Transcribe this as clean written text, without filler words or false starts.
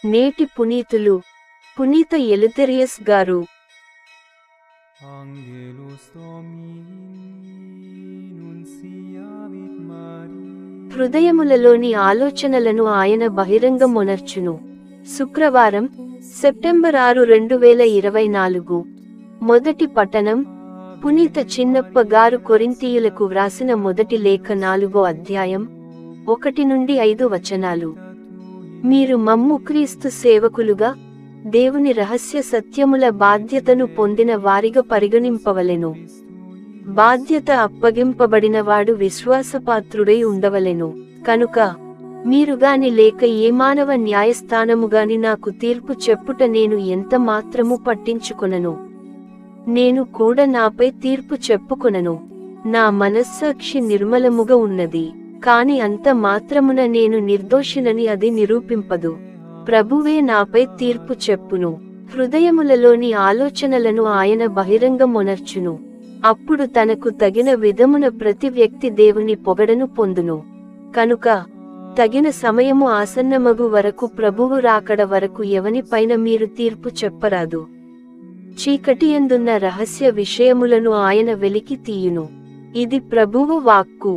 నేటి పునీతులు పునీత ఎలిథెరియస్ గారు. హృదయములలోని ఆలోచనలను ఆయన బహిరంగమొనర్చును. శుక్రవారం, సెప్టెంబర్ 6, 2024. మొదటి పఠనం పునీత చిన్నప్ప గారు కొరింథీయులకు వ్రాసిన మొదటి లేఖ 4వ అధ్యాయం 1-5 వచనాలు. మీరు మమ్ము క్రీస్తు సేవకులుగా, దేవుని రహస్య సత్యముల బాధ్యతను పొందిన వారిగా పరిగణింపవలెను. బాధ్యత అప్పగింపబడినవాడు విశ్వాసపాత్రుడై ఉండవలెను. కనుక మీరుగాని లేక ఏ మానవ న్యాయస్థానముగాని నాకు తీర్పు చెప్పుట నేను ఎంత మాత్రము పట్టించుకొనను. నేను కూడా నాపై తీర్పు చెప్పుకొనను. నా మనస్సాక్షి నిర్మలముగా ఉన్నది. కాని అంత మాత్రమున నేను నిర్దోషినని అది నిరూపింపదు. ప్రభువే నాపై తీర్పు చెప్పును. హృదయములలోని ఆలోచనలను ఆయన బహిరంగమొనర్చును. అప్పుడు తనకు తగిన విధమున ప్రతి వ్యక్తి దేవుని పొగడను పొందును. కనుక తగిన సమయము ఆసన్నమగు వరకు, ప్రభువు రాకడ వరకు ఎవనిపైన మీరు తీర్పు చెప్పరాదు. చీకటియందున్న రహస్య విషయములను ఆయన వెలికి తీయును. ఇది ప్రభువు వాక్కు.